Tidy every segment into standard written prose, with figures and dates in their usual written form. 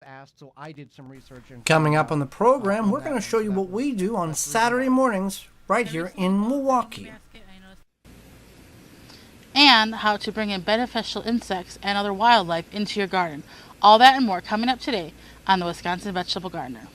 asked, so I did some research. And Coming up on the program, we're going to show you what we do on Saturday mornings right here in Milwaukee. And how to bring in beneficial insects and other wildlife into your garden. All that and more coming up today on the Wisconsin Vegetable Gardener.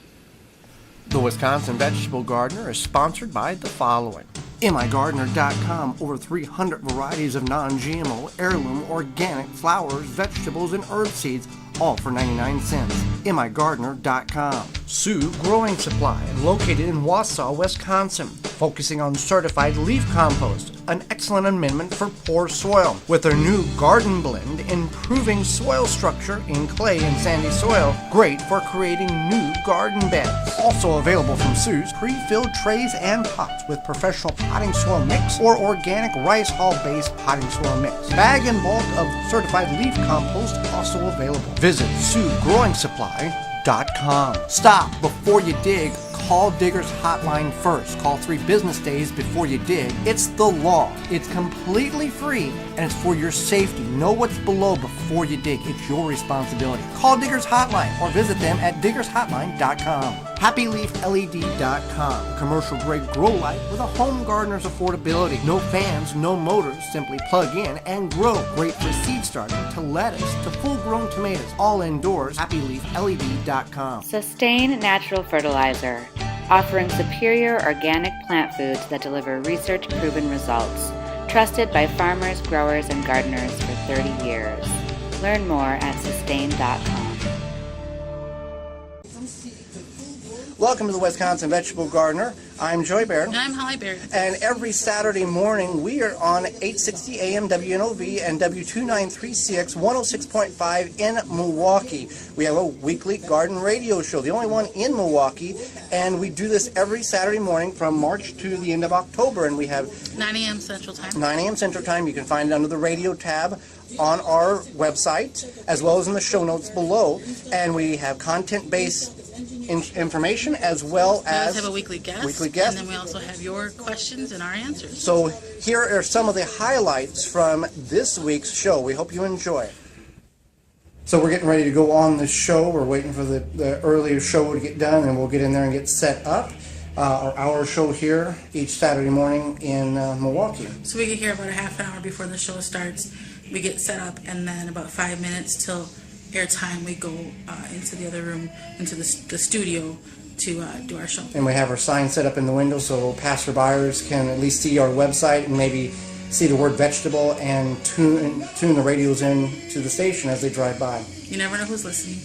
The Wisconsin Vegetable Gardener is sponsored by the following. MIgardener.com, over 300 varieties of non-GMO, heirloom, organic flowers, vegetables, and herb seeds, all for 99 cents. MIgardener.com. Sioux Growing Supply, located in Wausau, Wisconsin, focusing on certified leaf compost, an excellent amendment for poor soil. With their new garden blend, improving soil structure in clay and sandy soil, great for creating new garden beds. Also available from Sioux's, pre-filled trays and pots with professional potting soil mix or organic rice hull-based potting soil mix. Bag and bulk of certified leaf compost also available. Visit SiouxGrowingSupply.com. Stop before you dig. Call Digger's Hotline first. Call 3 business days before you dig. It's the law. It's completely free, and it's for your safety. Know what's below before you dig. It's your responsibility. Call Digger's Hotline or visit them at diggershotline.com. HappyLeafLED.com. Commercial-grade grow light with a home gardener's affordability. No fans, no motors. Simply plug in and grow. Great for seed starting to lettuce to full-grown tomatoes. All indoors. HappyLeafLED.com. Sustain Natural Fertilizer, offering superior organic plant foods that deliver research-proven results. Trusted by farmers, growers, and gardeners for 30 years. Learn more at sustain.com. Welcome to the Wisconsin Vegetable Gardener. I'm Joy Baird. And I'm Holly Baird. And every Saturday morning, we are on 860 AM WNOV and W293CX 106.5 in Milwaukee. We have a weekly garden radio show, the only one in Milwaukee, and we do this every Saturday morning from March to the end of October, and we have 9 a.m. Central Time. 9 a.m. Central Time. You can find it under the radio tab on our website, as well as in the show notes below, and we have content-based information as well as we have a weekly guest, and then we also have your questions and our answers. So here are some of the highlights from this week's show. We hope you enjoy it. So we're getting ready to go on the show. We're waiting for the earlier show to get done, and we'll get in there and get set up. Our show here each Saturday morning in Milwaukee. So we get here about a half an hour before the show starts. We get set up, and then about 5 minutes till airtime, we go into the other room, into the studio to do our show. And we have our sign set up in the window so passerbyers can at least see our website and maybe see the word vegetable and tune the radios in to the station as they drive by. You never know who's listening.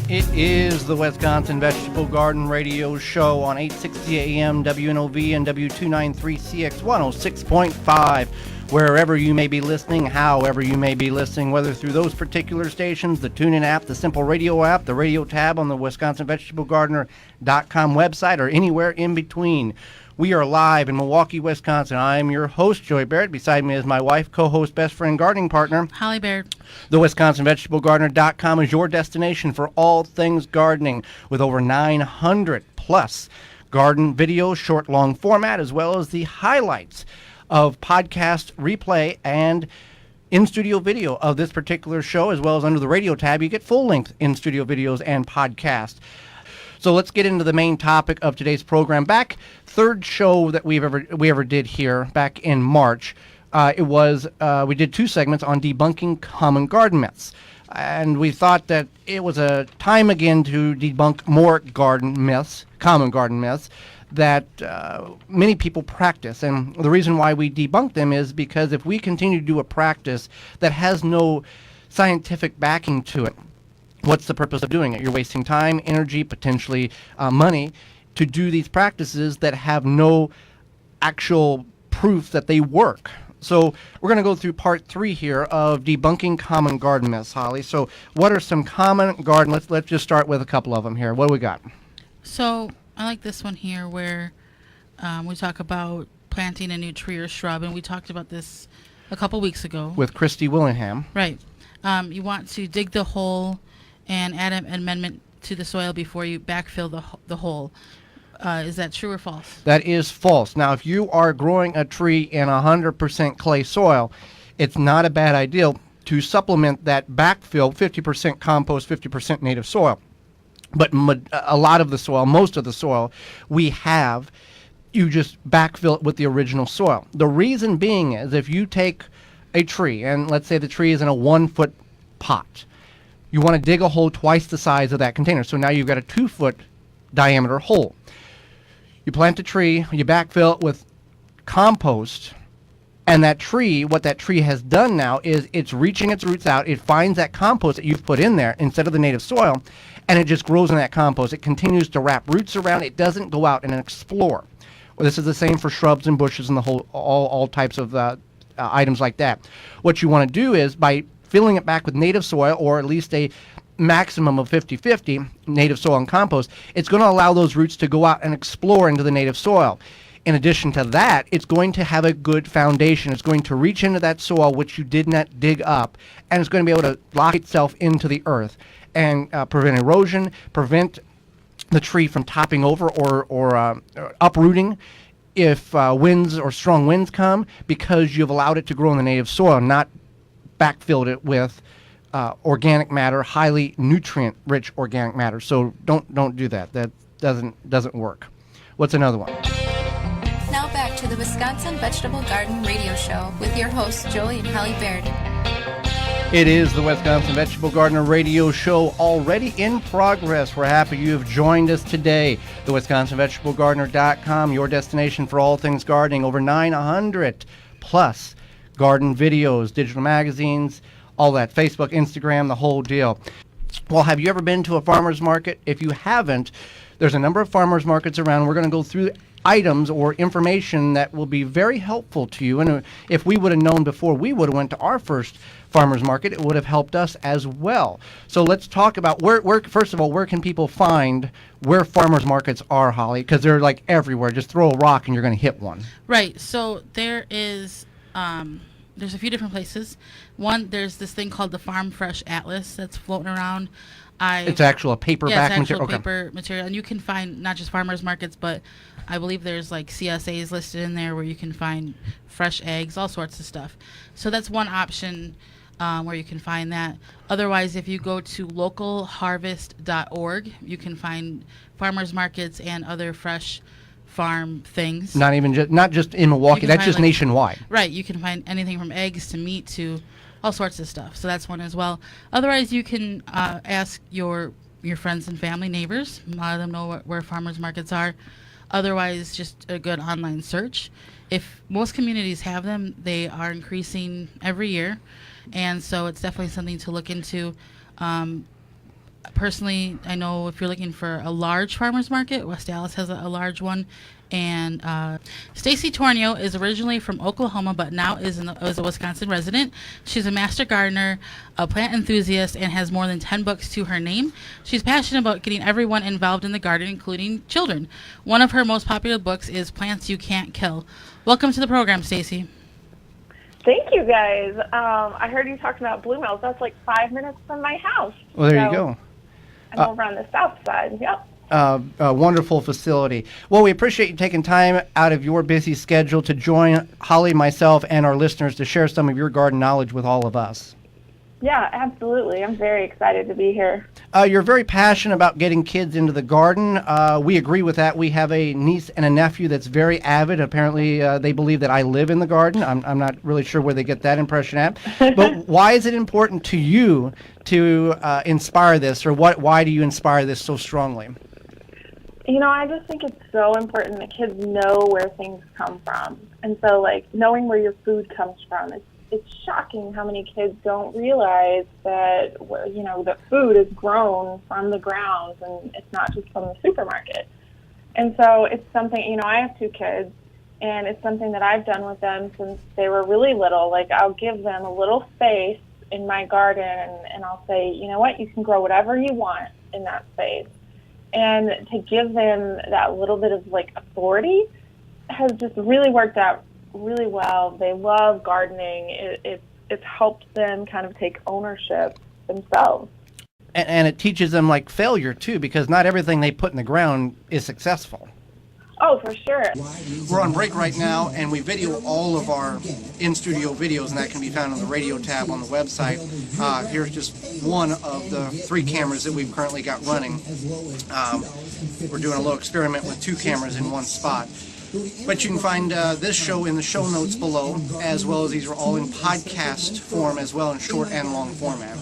It is the Wisconsin Vegetable Garden Radio Show on 860 AM WNOV and W293CX 106.5. Wherever you may be listening, however you may be listening, whether through those particular stations, the TuneIn app, the Simple Radio app, the radio tab on the WisconsinVegetableGardener.com website, or anywhere in between. We are live in Milwaukee, Wisconsin. I am your host, Joy Barrett. Beside me is my wife, co-host, best friend, gardening partner, Holly Baird. The WisconsinVegetableGardener.com is your destination for all things gardening, with over 900 plus garden videos, short, long format, as well as the highlights of podcast replay and in-studio video of this particular show, as well as under the radio tab, you get full-length in-studio videos and podcasts. So let's get into the main topic of today's program. Back, third show that we ever did here back in March. We did 2 segments on debunking common garden myths. And we thought that it was a time again to debunk more common garden myths, that many people practice. And the reason why we debunk them is because if we continue to do a practice that has no scientific backing to it, what's the purpose of doing it? You're wasting time, energy, potentially money to do these practices that have no actual proof that they work. So we're going to go through part 3 here of debunking common garden myths, Holly. So what are some common garden? Let's just start with a couple of them here. What do we got? So I like this one here where we talk about planting a new tree or shrub, and we talked about this a couple weeks ago. With Christy Willingham. Right. You want to dig the hole and add an amendment to the soil before you backfill the hole. Is that true or false? That is false. Now, if you are growing a tree in 100% clay soil, it's not a bad idea to supplement that backfill, 50% compost, 50% native soil. But a lot of the soil, most of the soil we have, you just backfill it with the original soil. The reason being is if you take a tree, and let's say the tree is in a 1-foot pot, you want to dig a hole twice the size of that container. So now you've got a 2-foot diameter hole. You plant the tree, you backfill it with compost, and that tree, what that tree has done now is it's reaching its roots out. It finds that compost that you've put in there instead of the native soil, and it just grows in that compost. It continues to wrap roots around. It doesn't go out and explore. Well, this is the same for shrubs and bushes and the whole all types of items like that. What you want to do is by filling it back with native soil, or at least a maximum of 50-50 native soil and compost, it's going to allow those roots to go out and explore into the native soil. In addition to that, it's going to have a good foundation. It's going to reach into that soil which you did not dig up, and it's going to be able to lock itself into the earth and prevent erosion, prevent the tree from topping over or uprooting if winds or strong winds come, because you've allowed it to grow in the native soil, not backfilled it with organic matter, highly nutrient-rich organic matter. So don't do that. That doesn't work. What's another one? Now back to the Wisconsin Vegetable Garden Radio Show with your hosts Joey and Holly Baird. It is the Wisconsin Vegetable Gardener Radio Show, already in progress. We're happy you have joined us today. The WisconsinVegetableGardener.com, your destination for all things gardening. Over 900 plus garden videos, digital magazines, all that, Facebook, Instagram, the whole deal. Well, have you ever been to a farmer's market? If you haven't, there's a number of farmer's markets around. We're going to go through items or information that will be very helpful to you. And if we would have known before we would have went to our first farmer's market, it would have helped us as well. So let's talk about where first of all, where can people find where farmer's markets are, Holly? Because they're like everywhere. Just throw a rock and you're going to hit one. Right. So there is... there's a few different places. One, there's this thing called the Farm Fresh Atlas that's floating around. It's actual paperback material. Paper material, and you can find not just farmers markets, but I believe there's like CSAs listed in there where you can find fresh eggs, all sorts of stuff. So that's one option where you can find that. Otherwise, if you go to localharvest.org, you can find farmers markets and other fresh farm things. Not just in Milwaukee. That's just nationwide. Right. You can find anything from eggs to meat to all sorts of stuff. So that's one as well. Otherwise, you can ask your friends and family, neighbors. A lot of them know where farmers markets are. Otherwise, just a good online search. If most communities have them, they are increasing every year. And so it's definitely something to look into. Personally, I know if you're looking for a large farmer's market, West Dallas has a large one. And Stacy Tornio is originally from Oklahoma, but now is a Wisconsin resident. She's a master gardener, a plant enthusiast, and has more than 10 books to her name. She's passionate about getting everyone involved in the garden, including children. One of her most popular books is Plants You Can't Kill. Welcome to the program, Stacy. Thank you, guys. I heard you talking about Bloomels. That's like 5 minutes from my house. Well, there you go. I'm over on the south side. Yep. A wonderful facility. Well, we appreciate you taking time out of your busy schedule to join Holly, myself, and our listeners to share some of your garden knowledge with all of us. Yeah, absolutely. I'm very excited to be here. You're very passionate about getting kids into the garden. We agree with that. We have a niece and a nephew that's very avid. Apparently, they believe that I live in the garden. I'm not really sure where they get that impression at. But why is it important to you to inspire this, or why do you inspire this so strongly? You know, I just think it's so important that kids know where things come from. And so, like, knowing where your food comes from, it's shocking how many kids don't realize that, you know, that food is grown from the grounds and it's not just from the supermarket. And so it's something, you know, I have 2 kids, and it's something that I've done with them since they were really little. Like, I'll give them a little space in my garden, and I'll say, you know what, you can grow whatever you want in that space. And to give them that little bit of, like, authority has just really worked out really well. They love gardening. It's helped them kind of take ownership themselves. And it teaches them, like, failure, too, because not everything they put in the ground is successful. Oh, for sure. We're on break right now, and we video all of our in-studio videos, and that can be found on the radio tab on the website. Here's just one of the 3 cameras that we've currently got running. We're doing a little experiment with 2 cameras in one spot. But you can find this show in the show notes below, as well as these are all in podcast form as well, in short and long format.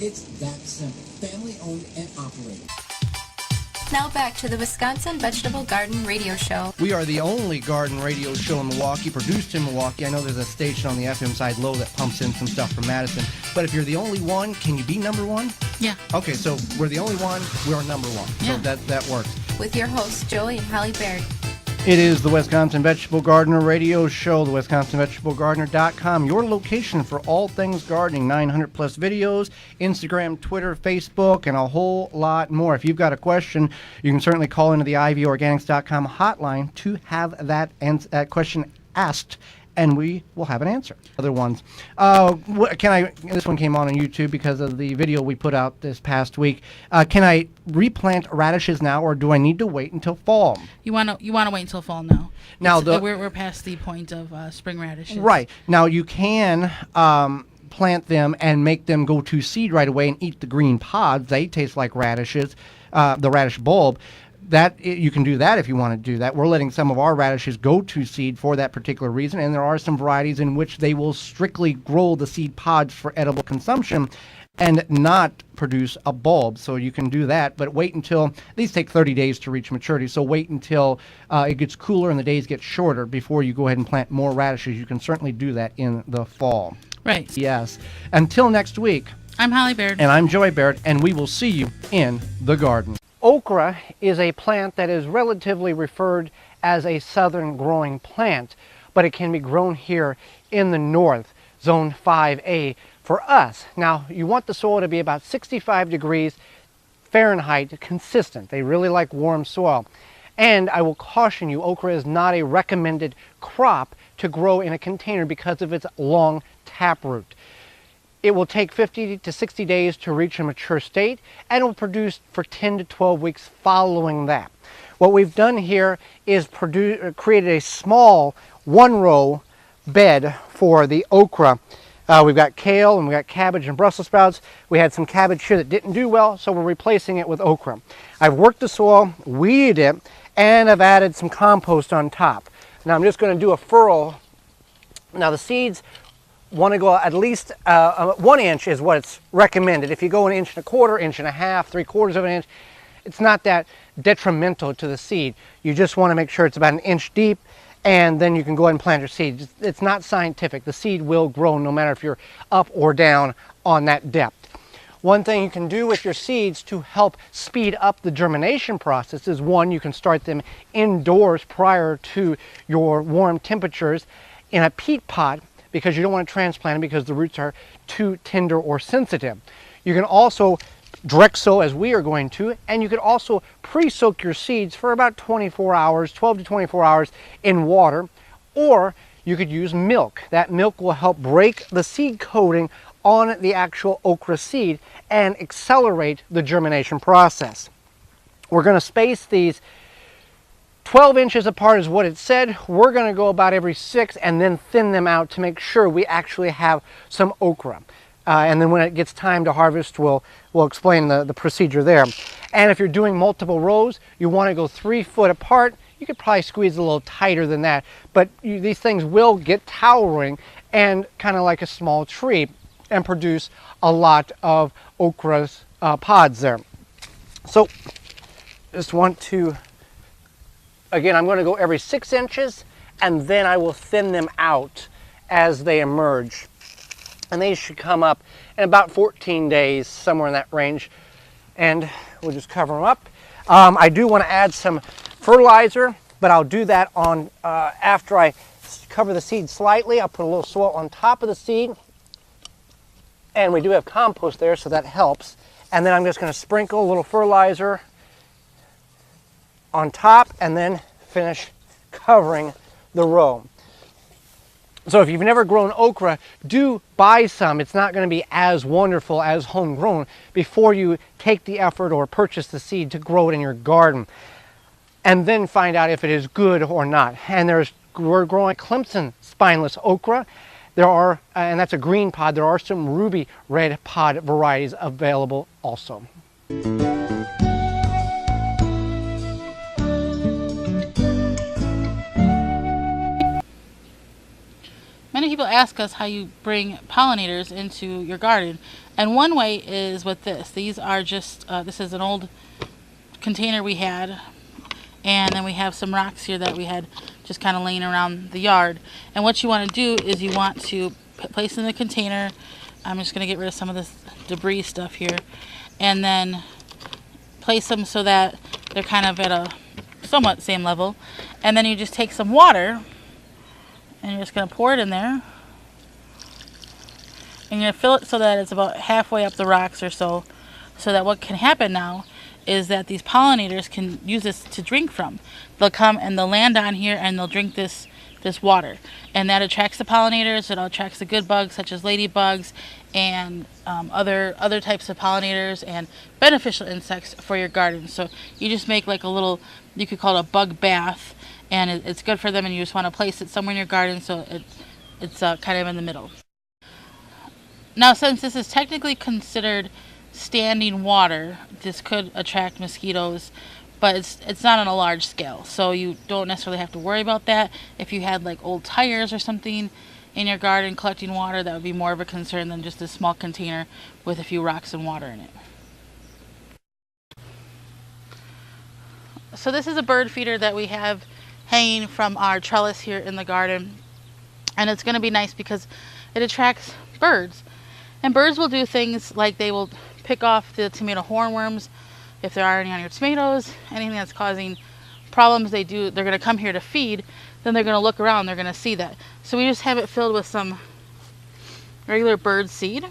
It's that simple. Family owned and operated. Now back to the Wisconsin Vegetable Garden Radio Show. We are the only garden radio show in Milwaukee, produced in Milwaukee. I know there's a station on the FM side low that pumps in some stuff from Madison. But if you're the only one, can you be number one? Yeah. Okay, so we're the only one, we're number one. Yeah. So that works. With your hosts, Joey and Holly Baird. It is the Wisconsin Vegetable Gardener Radio Show, the WisconsinVegetableGardener.com, your location for all things gardening, 900 plus videos, Instagram, Twitter, Facebook, and a whole lot more. If you've got a question, you can certainly call into the ivorganics.com hotline to have that question asked, and we will have an answer. Other ones. This one came on YouTube because of the video we put out this past week. Can I replant radishes now, or do I need to wait until fall? You want to wait until fall now. Now we're past the point of spring radishes. Right. Now you can plant them and make them go to seed right away and eat the green pods. They taste like radishes, the radish bulb. You can do that if you want to do that. We're letting some of our radishes go to seed for that particular reason, and there are some varieties in which they will strictly grow the seed pods for edible consumption and not produce a bulb. So you can do that, but wait until, these take 30 days to reach maturity, so wait until it gets cooler and the days get shorter before you go ahead and plant more radishes. You can certainly do that in the fall. Right. Yes. Until next week. I'm Holly Baird. And I'm Joey Baird, and we will see you in the garden. Okra is a plant that is relatively referred as a southern growing plant, but it can be grown here in the north, zone 5A for us. Now, you want the soil to be about 65 degrees Fahrenheit consistent. They really like warm soil. And I will caution you, okra is not a recommended crop to grow in a container because of its long taproot. It will take 50 to 60 days to reach a mature state, and it will produce for 10 to 12 weeks following that. What we've done here is created a small 1-row bed for the okra. We've got kale, and we've got cabbage and Brussels sprouts. We had some cabbage here that didn't do well, so we're replacing it with okra. I've worked the soil, weeded it, and I've added some compost on top. Now I'm just going to do a furrow. Now the seeds want to go at least 1 inch is what it's recommended. If you go 1.25 inches, 1.5 inches, 3/4 of an inch, it's not that detrimental to the seed. You just want to make sure it's about 1 inch deep, and then you can go ahead and plant your seed. It's not scientific. The seed will grow no matter if you're up or down on that depth. One thing you can do with your seeds to help speed up the germination process is, one, you can start them indoors prior to your warm temperatures in a peat pot, because you don't want to transplant them because the roots are too tender or sensitive. You can also direct sow, as we are going to, and you could also pre-soak your seeds for about 24 hours, 12 to 24 hours in water, or you could use milk. That milk will help break the seed coating on the actual okra seed and accelerate the germination process. We're going to space these 12 inches apart is what it said. We're going to go about every 6 and then thin them out to make sure we actually have some okra. And then when it gets time to harvest, we'll explain the procedure there. And if you're doing multiple rows, you want to go 3 foot apart. You could probably squeeze a little tighter than that, but these things will get towering and kind of like a small tree and produce a lot of okra's pods there. So just want to, again, I'm going to go every 6 inches, and then I will thin them out as they emerge. And they should come up in about 14 days, somewhere in that range. And we'll just cover them up. I do want to add some fertilizer, but I'll do that on after I cover the seed slightly. I'll put a little soil on top of the seed. And we do have compost there, so that helps. And then I'm just going to sprinkle a little fertilizer on top and then finish covering the row. So if you've never grown okra, do buy some. It's not going to be as wonderful as homegrown before you take the effort or purchase the seed to grow it in your garden. and then find out if it is good or not. And we're growing Clemson spineless okra. There are, and that's a green pod, there are some ruby red pod varieties available also. Many people ask us how you bring pollinators into your garden, and one way is with this. These are just, this is an old container we had, and then we have some rocks here that we had just kind of laying around the yard. And what you want to do is you want to place in the container. I'm just going to get rid of some of this debris stuff here, and then place them so that they're kind of at a somewhat same level. And then you just take some water and you're just going to pour it in there, and you're going to fill it so that it's about halfway up the rocks or so, so that what can happen now is that these pollinators can use this to drink from. They'll come and they'll land on here and they'll drink this water, and that attracts the pollinators. It attracts the good bugs such as ladybugs and other types of pollinators and beneficial insects for your garden. So you just make like a little, you could call it a bug bath, and it's good for them, and you just want to place it somewhere in your garden so it's kind of in the middle. Now, since this is technically considered standing water, this could attract mosquitoes, but it's not on a large scale, so you don't necessarily have to worry about that. If you had like old tires or something in your garden collecting water, that would be more of a concern than just a small container with a few rocks and water in it. So this is a bird feeder that we have hanging from our trellis here in the garden, and it's going to be nice because it attracts birds. And birds will do things like they will pick off the tomato hornworms if there are any on your tomatoes, anything that's causing problems. They're going to come here to feed, then they're going to look around, they're going to see that. So we just have it filled with some regular bird seed.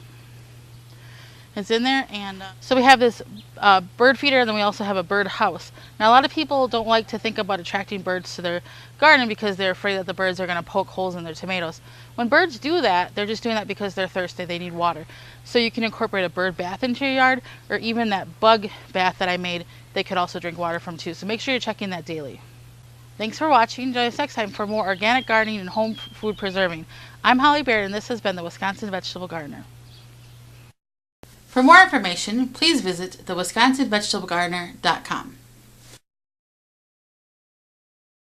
It's in there, and so we have this bird feeder, and then we also have a bird house. Now, a lot of people don't like to think about attracting birds to their garden because they're afraid that the birds are going to poke holes in their tomatoes. When birds do that, they're just doing that because they're thirsty, they need water. So you can incorporate a bird bath into your yard, or even that bug bath that I made, they could also drink water from too. So make sure you're checking that daily. Thanks for watching. Join us next time for more organic gardening and home food preserving. I'm Holly Baird, and this has been the Wisconsin Vegetable Gardener. For more information, please visit thewisconsinvegetablegardener.com.